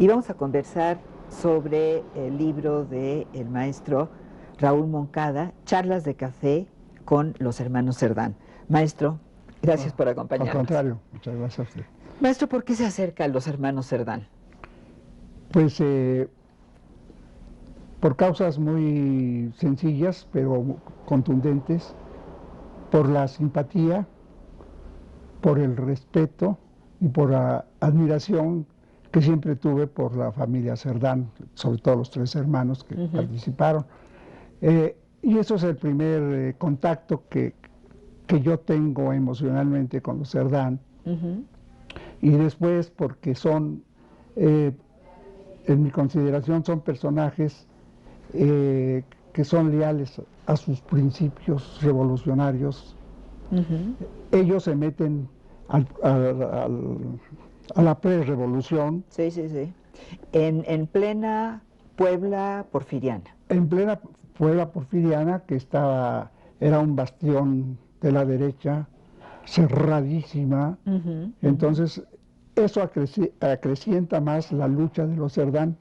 y vamos a conversar sobre el libro del maestro Raúl Moncada, Charlas de Café con los hermanos Cerdán. Maestro, gracias por acompañarnos. Al contrario, muchas gracias a usted. Maestro, ¿por qué se acerca a los hermanos Cerdán? Pues por causas muy sencillas, pero contundentes, por la simpatía, por el respeto y por la admiración que siempre tuve por la familia Cerdán, sobre todo los tres hermanos que participaron. Y eso es el primer contacto que yo tengo emocionalmente con los Cerdán. Y después porque son, en mi consideración, son personajes que son leales a sus principios revolucionarios. Ellos se meten a la pre-revolución. Sí, sí, sí. En plena Puebla porfiriana. En plena Puebla porfiriana, que era un bastión de la derecha, cerradísima. Entonces, eso acrecienta más la lucha de los Cerdán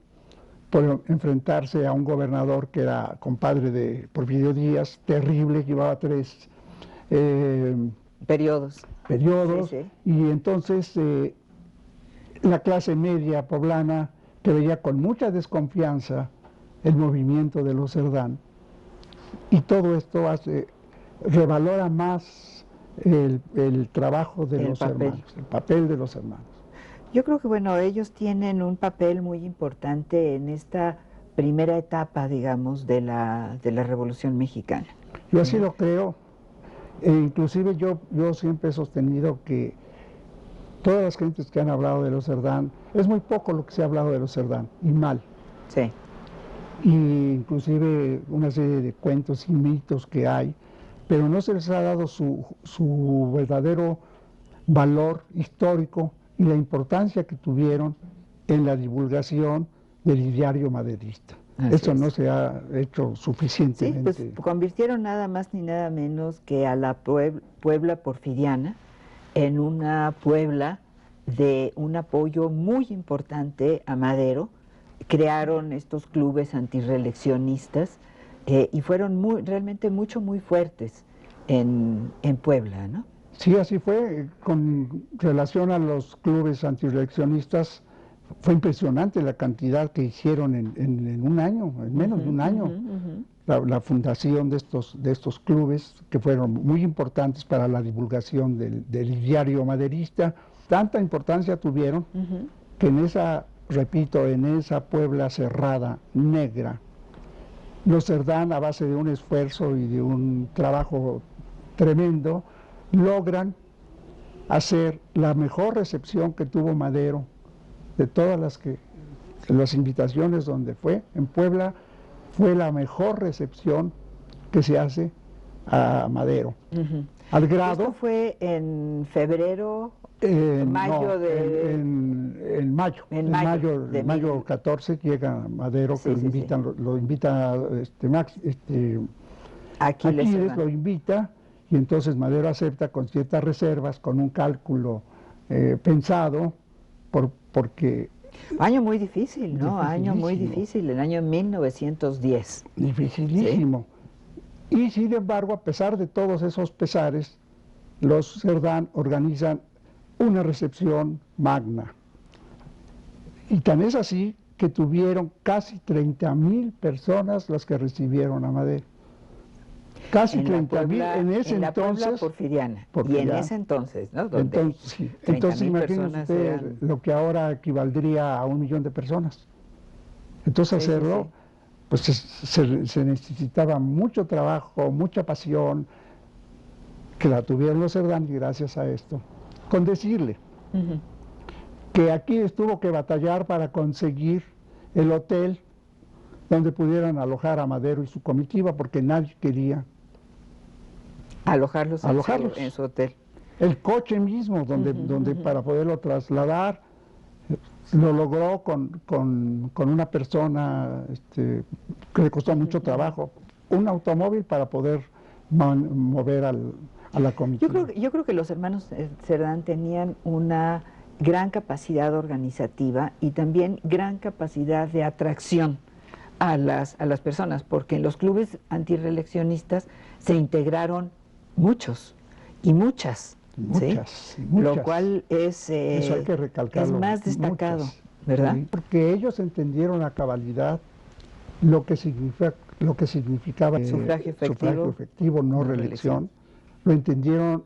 por enfrentarse a un gobernador que era compadre de Porfirio Díaz, terrible, llevaba tres periodos. Sí, sí. Y entonces la clase media poblana, que veía con mucha desconfianza el movimiento de los Cerdán, y todo esto revalora más el trabajo de los hermanos, el papel de los hermanos. Yo creo que, bueno, ellos tienen un papel muy importante en esta primera etapa, digamos, de la Revolución Mexicana. Yo así lo creo. Inclusive yo siempre he sostenido que todas las gentes que han hablado de los Cerdán, es muy poco lo que se ha hablado de los Cerdán, y mal. Sí. Y inclusive una serie de cuentos y mitos que hay, pero no se les ha dado su verdadero valor histórico y la importancia que tuvieron en la divulgación del diario maderista. Eso no se ha hecho suficientemente. Sí, pues convirtieron nada más ni nada menos que a la Puebla porfiriana en una Puebla de un apoyo muy importante a Madero. Crearon estos clubes antirreeleccionistas y fueron realmente muy fuertes en Puebla, ¿no? Sí, así fue. Con relación a los clubes antirreeleccionistas, fue impresionante la cantidad que hicieron en un año, en menos de un año. La fundación de estos clubes, que fueron muy importantes para la divulgación del diario maderista. Tanta importancia tuvieron que repito, en esa Puebla cerrada, negra, los Cerdán, a base de un esfuerzo y de un trabajo tremendo, logran hacer la mejor recepción que tuvo Madero de todas las invitaciones donde fue. En Puebla fue la mejor recepción que se hace a Madero. Al grado... ¿Esto fue en febrero? Mayo de... En mayo 14 llega Madero, que lo invita Aquiles lo invita, y entonces Madero acepta con ciertas reservas, con un cálculo pensado, porque... Año muy difícil, ¿no? Año muy difícil, el año 1910. Dificilísimo. ¿Sí? Y sin embargo, a pesar de todos esos pesares, los Cerdán organizan una recepción magna. Y tan es así que tuvieron casi 30,000 personas las que recibieron a Madero. Casi 30,000 en ese entonces. La Puebla porfiriana. Y en ese entonces, ¿no? Entonces imagínense usted lo que ahora equivaldría a 1 millón de personas. Entonces hacerlo, pues se necesitaba mucho trabajo, mucha pasión, que la tuvieron los Cerdán, y gracias a esto. Con decirle que aquí tuvo que batallar para conseguir el hotel donde pudieran alojar a Madero y su comitiva, porque nadie quería alojarlos. En su hotel. El coche mismo, donde para poderlo trasladar, lo logró con una persona que le costó mucho trabajo, un automóvil para poder mover a la comitiva. Yo creo que los hermanos Cerdán tenían una gran capacidad organizativa y también gran capacidad de atracción a las personas, porque en los clubes antirreeleccionistas se integraron muchos y muchas, Muchas, ¿sí? y muchas. Lo cual es, eso hay que recalcarlo, es más destacado, muchas, ¿verdad? ¿sí? Porque ellos entendieron a cabalidad lo que significaba Sufragio efectivo, no reelección. Lo entendieron,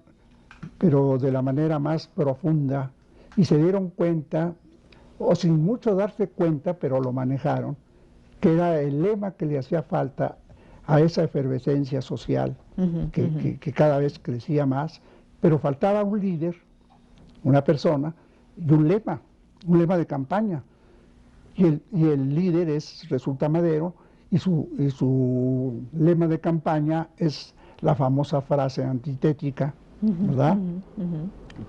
pero de la manera más profunda, y se dieron cuenta, o sin mucho darse cuenta, pero lo manejaron, que era el lema que le hacía falta a esa efervescencia social que cada vez crecía más, pero faltaba un líder, una persona, y un lema de campaña. Y el líder resulta Madero, y su lema de campaña es la famosa frase antitética, ¿verdad?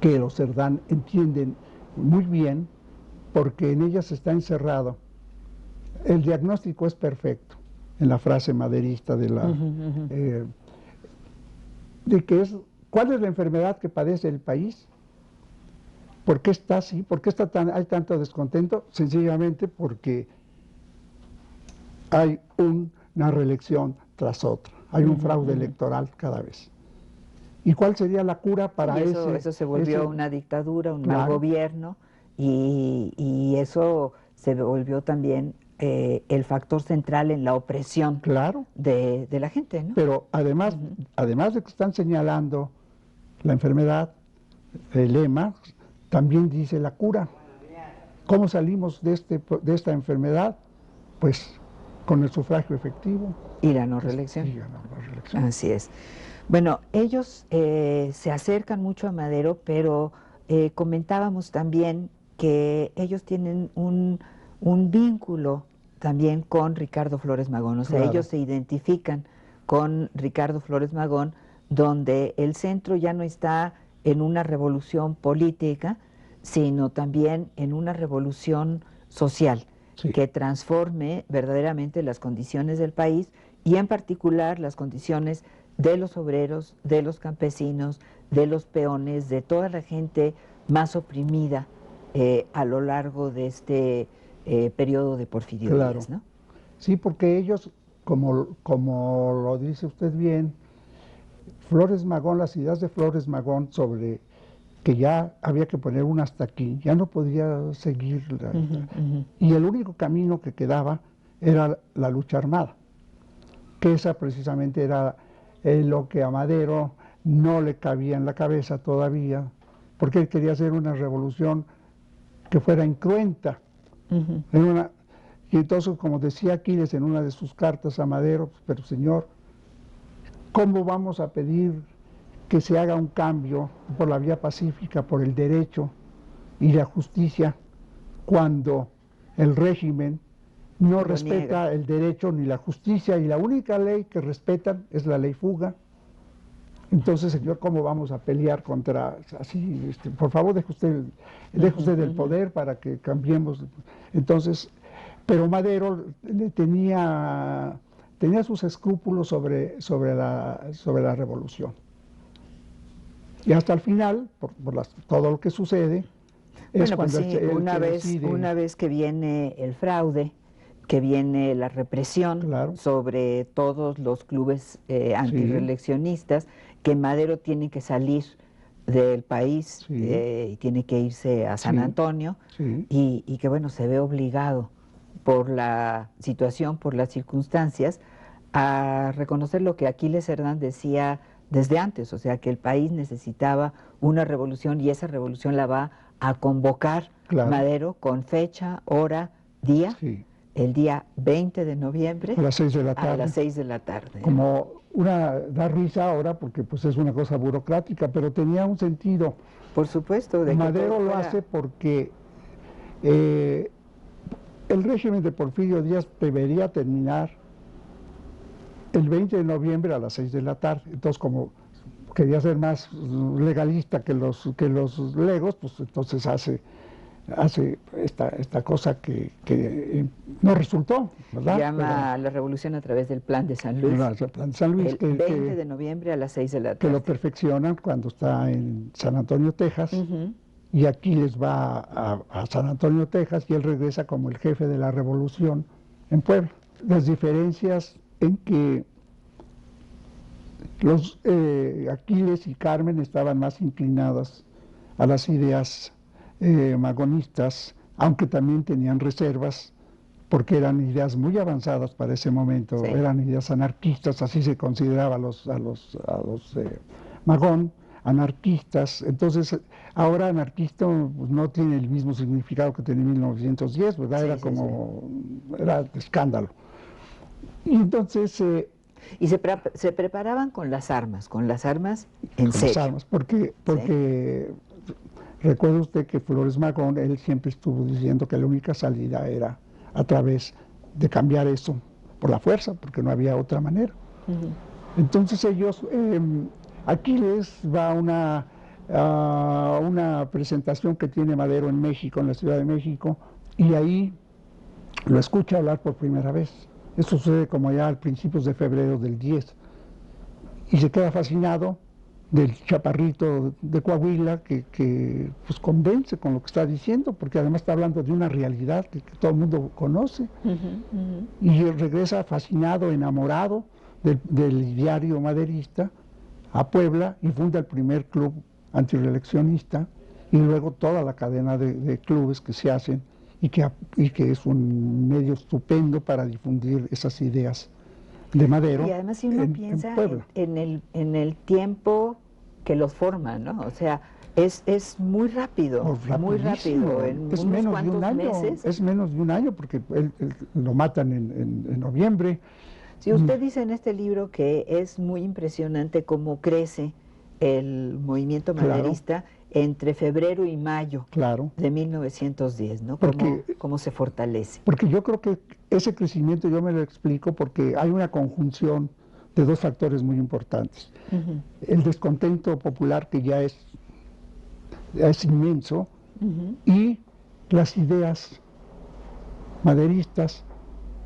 Que los Cerdán entienden muy bien, porque en ellas está encerrado. El diagnóstico es perfecto en la frase maderista de que ¿cuál es la enfermedad que padece el país? ¿Por qué está así? ¿Por qué hay tanto descontento? Sencillamente porque hay una reelección tras otra, hay un fraude electoral cada vez. ¿Y cuál sería la cura para eso se volvió una dictadura, un mal gobierno, y eso se volvió también el factor central en la opresión de la gente, ¿no? Pero además de que están señalando la enfermedad, el lema también dice la cura. ¿Cómo salimos de esta enfermedad? Pues con el sufragio efectivo. Y la no reelección. Así es. Bueno, ellos se acercan mucho a Madero, pero comentábamos también que ellos tienen un vínculo también con Ricardo Flores Magón. O sea, ellos se identifican con Ricardo Flores Magón, donde el centro ya no está en una revolución política, sino también en una revolución social que transforme verdaderamente las condiciones del país y en particular las condiciones de los obreros, de los campesinos, de los peones, de toda la gente más oprimida a lo largo de este periodo de Porfirio Díaz, ¿no? Sí, porque ellos, como lo dice usted bien, Flores Magón, las ideas de Flores Magón sobre que ya había que poner un hasta aquí, ya no podía seguir, y el único camino que quedaba era la lucha armada, que esa precisamente era lo que a Madero no le cabía en la cabeza todavía, porque él quería hacer una revolución que fuera incruenta. Y entonces, como decía Aquiles en una de sus cartas a Madero, pero señor, ¿cómo vamos a pedir que se haga un cambio por la vía pacífica, por el derecho y la justicia, cuando el régimen no respeta el derecho ni la justicia, y la única ley que respetan es la ley fuga? Entonces, señor, ¿cómo vamos a pelear contra así? Por favor, deje usted el poder para que cambiemos. Entonces, pero Madero tenía sus escrúpulos sobre la revolución. Y hasta el final, por todo lo que sucede, es cuando una vez que viene el fraude, que viene la represión sobre todos los clubes antirreeleccionistas, que Madero tiene que salir del país y tiene que irse a San Antonio, y que bueno, se ve obligado por la situación, por las circunstancias, a reconocer lo que Aquiles Cerdán decía desde antes, o sea, que el país necesitaba una revolución, y esa revolución la va a convocar Madero con fecha, hora, día, el día 20 de noviembre a las 6 de la tarde. A las 6 de la tarde. Como da risa ahora porque pues es una cosa burocrática, pero tenía un sentido. Por supuesto. Madero lo hace porque el régimen de Porfirio Díaz debería terminar el 20 de noviembre a las 6 de la tarde. Entonces, como quería ser más legalista que los legos, pues entonces hace esta cosa que no resultó, ¿verdad? Llama la revolución a través del Plan de San Luis. El Plan de San Luis. El 20 de noviembre a las 6 de la tarde. Que lo perfeccionan cuando está en San Antonio, Texas. y Aquiles va a San Antonio, Texas, y él regresa como el jefe de la revolución en Puebla. Las diferencias en que Aquiles y Carmen estaban más inclinadas a las ideas magonistas, aunque también tenían reservas, porque eran ideas muy avanzadas para ese momento, Sí. eran ideas anarquistas, así se consideraba a los Magón, anarquistas. Entonces, ahora anarquista pues, no tiene el mismo significado que tenía en 1910, ¿verdad? Sí, Era sí, como, era escándalo. Y entonces... Y se preparaban con las armas en con las serio. armas, porque recuerda usted que Flores Magón, él siempre estuvo diciendo que la única salida era a través de cambiar eso por la fuerza, porque no había otra manera. Entonces ellos, Aquiles va a una presentación que tiene Madero en México, en la Ciudad de México, y ahí lo escucha hablar por primera vez. Eso sucede como ya a principios de febrero del 10. Y se queda fascinado del chaparrito de Coahuila que pues convence con lo que está diciendo, porque además está hablando de una realidad que todo el mundo conoce. Y él regresa fascinado, enamorado del diario maderista a Puebla y funda el primer club antireeleccionista y luego toda la cadena de clubes que se hacen y que es un medio estupendo para difundir esas ideas de Madero. Y además si uno piensa en el tiempo que los forma, ¿no? O sea, es muy rápido, muy rápido. En es unos menos de cuantos un año, meses. es menos de un año porque él lo matan en noviembre. Sí, usted dice en este libro que es muy impresionante cómo crece el movimiento maderista entre febrero y mayo de 1910, ¿no? Cómo se fortalece. Porque yo creo que ese crecimiento yo me lo explico porque hay una conjunción de dos factores muy importantes. El descontento popular que ya es inmenso y las ideas maderistas,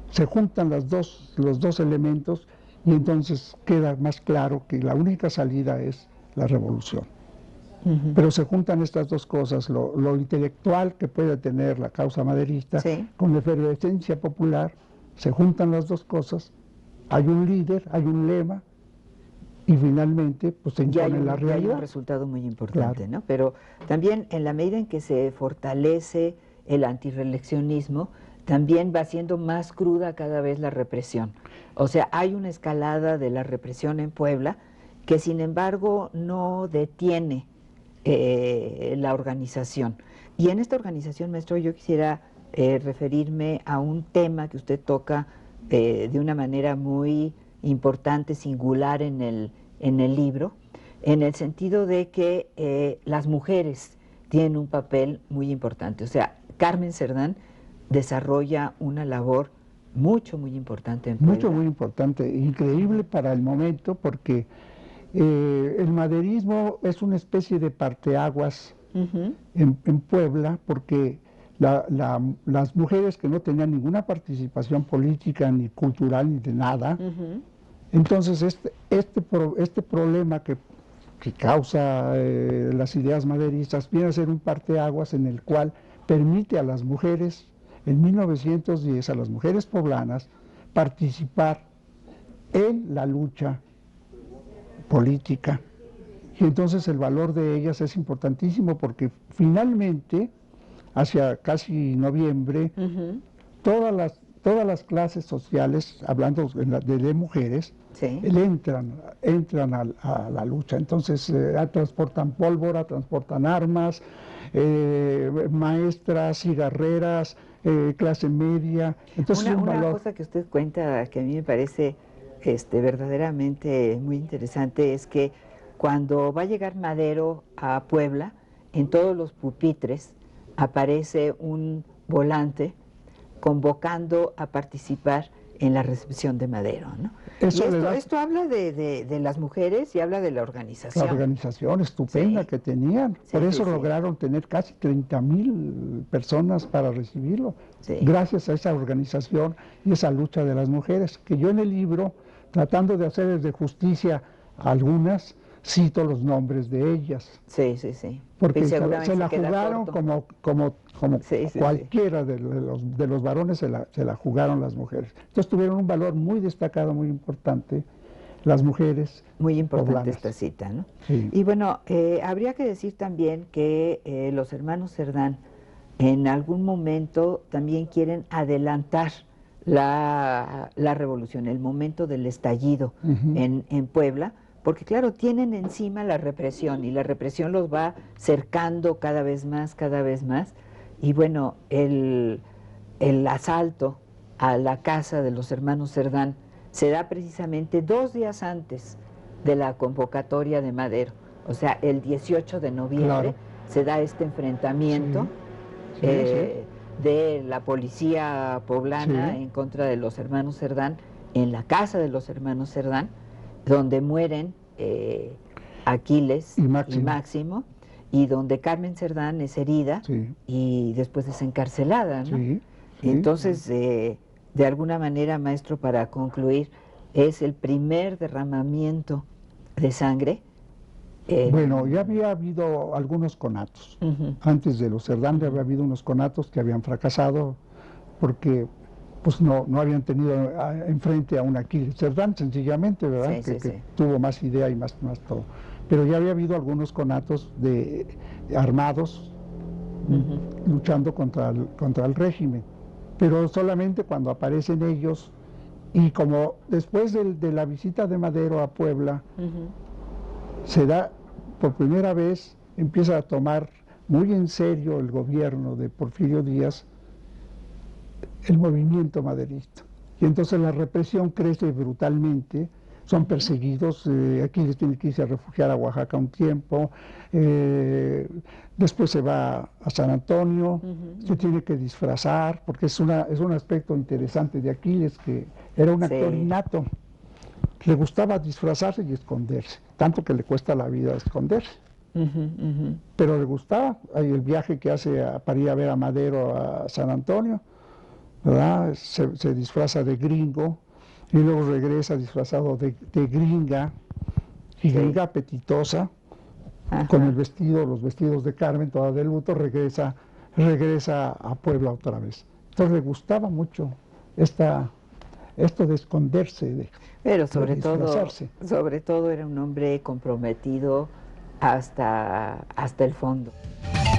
se juntan los dos elementos y entonces queda más claro que la única salida es la revolución. Pero se juntan estas dos cosas, lo intelectual que puede tener la causa maderista con la efervescencia popular, se juntan las dos cosas, hay un líder, hay un lema y finalmente pues se impone la realidad. Y hay un resultado muy importante, ¿no? Pero también en la medida en que se fortalece el antirreeleccionismo, también va siendo más cruda cada vez la represión. O sea, hay una escalada de la represión en Puebla que sin embargo no detiene la organización. Y en esta organización, maestro, yo quisiera referirme a un tema que usted toca de una manera muy importante, singular en el libro, en el sentido de que las mujeres tienen un papel muy importante. O sea, Carmen Cerdán desarrolla una labor muy importante en Puebla. Muy importante, increíble para el momento, porque el maderismo es una especie de parteaguas en Puebla, porque las mujeres que no tenían ninguna participación política, ni cultural, ni de nada, entonces este problema que causa las ideas maderistas viene a ser un parteaguas en el cual permite a las mujeres, en 1910, a las mujeres poblanas, participar en la lucha política. Y entonces el valor de ellas es importantísimo porque finalmente, hacia casi noviembre, todas las clases sociales, hablando de mujeres, entran a la lucha. Entonces transportan pólvora, transportan armas, maestras, cigarreras, clase media. Entonces, una cosa que usted cuenta que a mí me parece verdaderamente muy interesante es que cuando va a llegar Madero a Puebla, en todos los pupitres aparece un volante convocando a participar en la recepción de Madero, ¿no? Esto habla de las mujeres y habla de la organización. La organización estupenda que tenían. Por eso lograron tener casi 30,000 personas para recibirlo. Gracias a esa organización y esa lucha de las mujeres, que yo en el libro, tratando de hacerles de justicia a algunas, Cito los nombres de ellas. Sí, sí, sí. Porque se la jugaron como sí, cualquiera sí. De los varones se la jugaron las mujeres. Entonces tuvieron un valor muy destacado, muy importante, las mujeres muy importante poblanas. Esta cita, ¿no? Sí. Y bueno, habría que decir también que los hermanos Cerdán en algún momento también quieren adelantar la revolución, el momento del estallido en Puebla, porque claro, tienen encima la represión y la represión los va cercando cada vez más, y bueno, el asalto a la casa de los hermanos Cerdán se da precisamente 2 días antes de la convocatoria de Madero, o sea, el 18 de noviembre claro. Se da este enfrentamiento de la policía poblana en contra de los hermanos Cerdán, en la casa de los hermanos Cerdán, donde mueren Aquiles y Máximo, y donde Carmen Cerdán es herida y después es encarcelada, ¿no? Entonces, de alguna manera, maestro, para concluir, es el primer derramamiento de sangre. Bueno, ya había habido algunos conatos. Antes de los Cerdán ya había habido unos conatos que habían fracasado porque pues no habían tenido enfrente a un Aquiles Cerdán, sencillamente, ¿verdad? Que tuvo más idea y más todo. Pero ya había habido algunos conatos armados luchando contra el régimen. Pero solamente cuando aparecen ellos, y como después de la visita de Madero a Puebla, se da por primera vez, empieza a tomar muy en serio el gobierno de Porfirio Díaz el movimiento maderista. Y entonces la represión crece brutalmente, son perseguidos, aquí les tiene que irse a refugiar a Oaxaca un tiempo, después se va a San Antonio, se tiene que disfrazar, porque es un aspecto interesante de Aquiles, que era un actor innato, le gustaba disfrazarse y esconderse, tanto que le cuesta la vida esconderse. Pero le gustaba. Hay el viaje que hace para ir a ver a Madero a San Antonio, ¿verdad? Se disfraza de gringo y luego regresa disfrazado de gringa, y gringa apetitosa, con los vestidos de Carmen, toda de luto, regresa a Puebla otra vez. Entonces le gustaba mucho esto de esconderse, pero sobre todo era un hombre comprometido hasta el fondo.